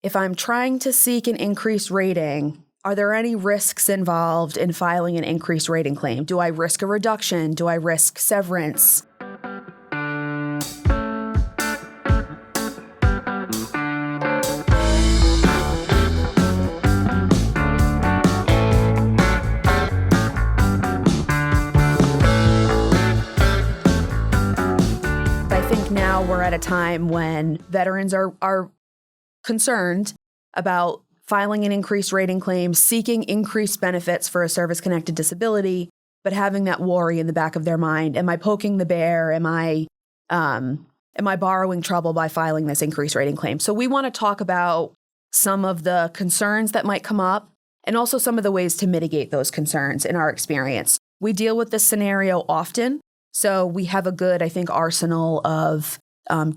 if I'm trying to seek an increased rating, are there any risks involved in filing an increased rating claim? Do I risk a reduction? Do I risk severance? I think now we're at a time when veterans are concerned about filing an increased rating claim, seeking increased benefits for a service-connected disability, but having that worry in the back of their mind. Am I poking the bear? Am I borrowing trouble by filing this increased rating claim? So we want to talk about some of the concerns that might come up and also some of the ways to mitigate those concerns in our experience. We deal with this scenario often, so we have a good, I think, arsenal of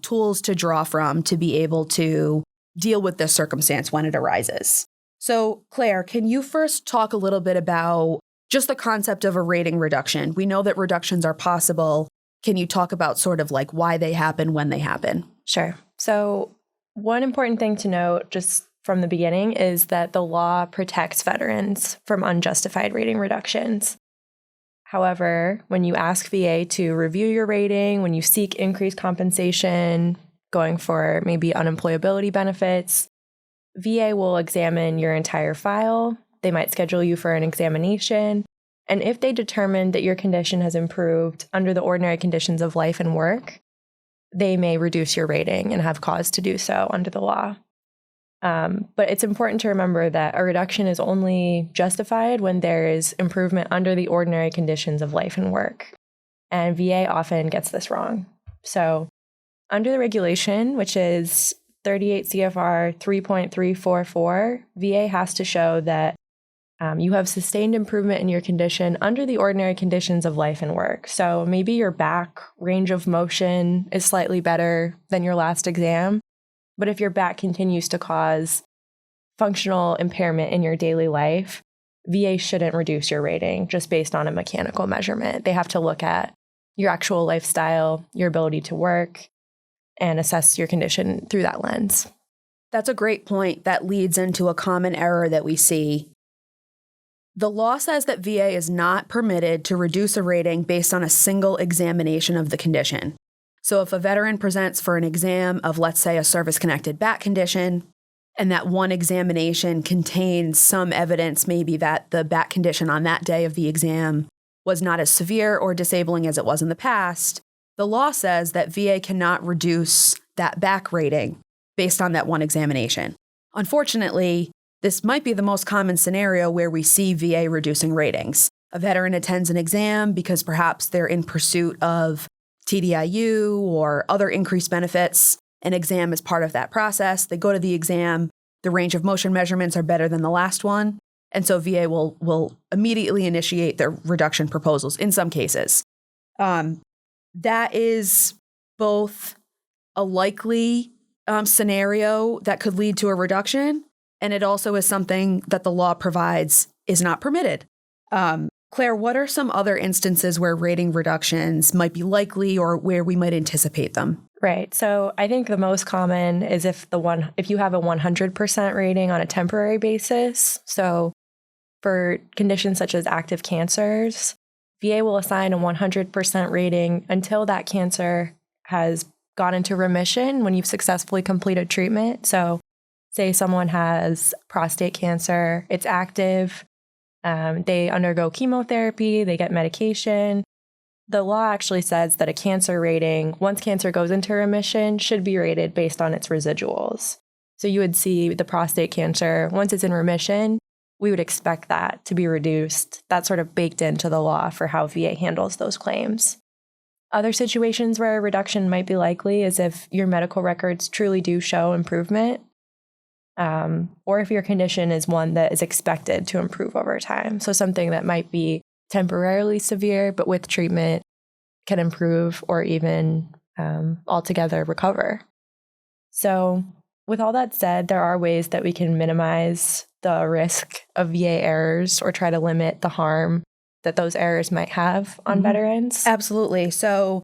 tools to draw from to be able to deal with this circumstance when it arises. So, Claire, can you first talk a little bit about just the concept of a rating reduction? We know that reductions are possible. Can you talk about sort of like why they happen, when they happen? Sure. So one important thing to note just from the beginning is that the law protects veterans from unjustified rating reductions. However, when you ask VA to review your rating, when you seek increased compensation, going for maybe unemployability benefits, VA will examine your entire file. They might schedule you for an examination. And if they determine that your condition has improved under the ordinary conditions of life and work, they may reduce your rating and have cause to do so under the law. But it's important to remember that a reduction is only justified when there is improvement under the ordinary conditions of life and work. And VA often gets this wrong. So under the regulation, which is 38 CFR 3.344, VA has to show that you have sustained improvement in your condition under the ordinary conditions of life and work. So maybe your back range of motion is slightly better than your last exam, but if your back continues to cause functional impairment in your daily life, VA shouldn't reduce your rating just based on a mechanical measurement. They have to look at your actual lifestyle, your ability to work, and assess your condition through that lens. That's a great point that leads into a common error that we see. The law says that VA is not permitted to reduce a rating based on a single examination of the condition. So if a veteran presents for an exam of, let's say, a service-connected back condition, and that one examination contains some evidence maybe that the back condition on that day of the exam was not as severe or disabling as it was in the past, the law says that VA cannot reduce that back rating based on that one examination. Unfortunately, this might be the most common scenario where we see VA reducing ratings. A veteran attends an exam because perhaps they're in pursuit of TDIU or other increased benefits. An exam is part of that process. They go to the exam, the range of motion measurements are better than the last one, and so VA will immediately initiate their reduction proposals in some cases. That is both a likely scenario that could lead to a reduction, and it also is something that the law provides is not permitted. Claire, what are some other instances where rating reductions might be likely or where we might anticipate them? Right. So I think the most common is if you have a 100% rating on a temporary basis. So for conditions such as active cancers, VA will assign a 100% rating until that cancer has gone into remission when you've successfully completed treatment. So say someone has prostate cancer, it's active, they undergo chemotherapy, they get medication. The law actually says that a cancer rating, once cancer goes into remission, should be rated based on its residuals. So you would see the prostate cancer, once it's in remission, we would expect that to be reduced. That's sort of baked into the law for how VA handles those claims. Other situations where a reduction might be likely is if your medical records truly do show improvement, or if your condition is one that is expected to improve over time. So something that might be temporarily severe, but with treatment can improve or even altogether recover. So with all that said, there are ways that we can minimize the risk of VA errors or try to limit the harm that those errors might have on veterans. Absolutely. So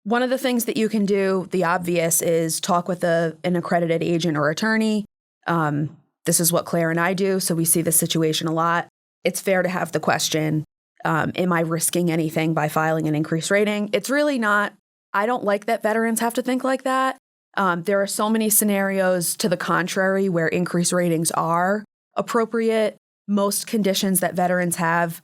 one of the things that you can do, the obvious, is talk with an accredited agent or attorney. This is what Claire and I do, so we see this situation a lot. It's fair to have the question, am I risking anything by filing an increased rating? It's really not. I don't like that veterans have to think like that. There are so many scenarios to the contrary where increased ratings are appropriate. Most conditions that veterans have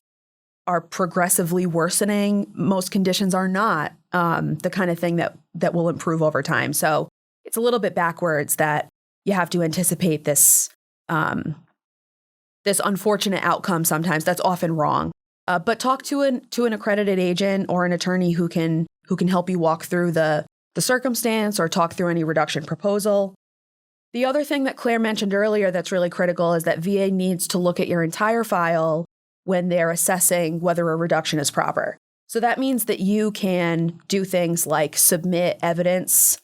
are progressively worsening. Most conditions are not the kind of thing that will improve over time. So it's a little bit backwards that you have to anticipate this this unfortunate outcome sometimes. That's often wrong. But talk to an accredited agent or an attorney who can help you walk through the circumstance or talk through any reduction proposal. The other thing that Claire mentioned earlier that's really critical is that VA needs to look at your entire file when they're assessing whether a reduction is proper. So that means that you can do things like submit evidence.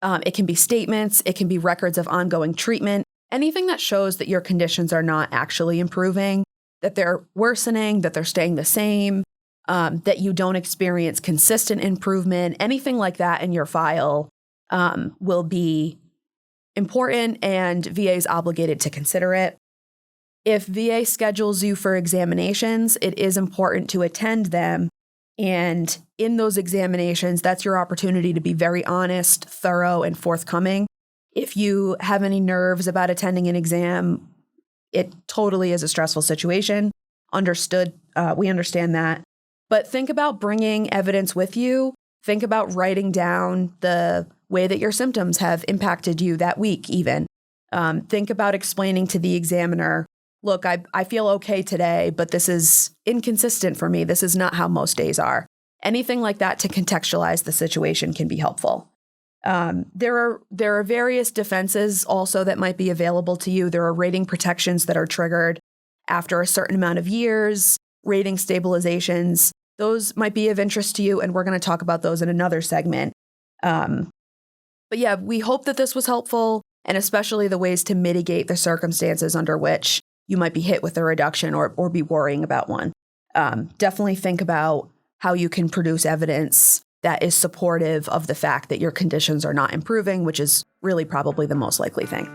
It can be statements. It can be records of ongoing treatment. Anything that shows that your conditions are not actually improving, that they're worsening, that they're staying the same, that you don't experience consistent improvement, anything like that in your file will be important, and VA is obligated to consider it. If VA schedules you for examinations, it is important to attend them. And in those examinations, that's your opportunity to be very honest, thorough, and forthcoming. If you have any nerves about attending an exam, it totally is a stressful situation. Understood. We understand that. But think about bringing evidence with you. Think about writing down the way that your symptoms have impacted you that week even. Think about explaining to the examiner, look, I feel okay today, but this is inconsistent for me. This is not how most days are. Anything like that to contextualize the situation can be helpful. There are various defenses also that might be available to you. There are rating protections that are triggered after a certain amount of years, rating stabilizations. Those might be of interest to you, and we're going to talk about those in another segment. But yeah, we hope that this was helpful, and especially the ways to mitigate the circumstances under which you might be hit with a reduction or be worrying about one. Definitely think about how you can produce evidence that is supportive of the fact that your conditions are not improving, which is really probably the most likely thing.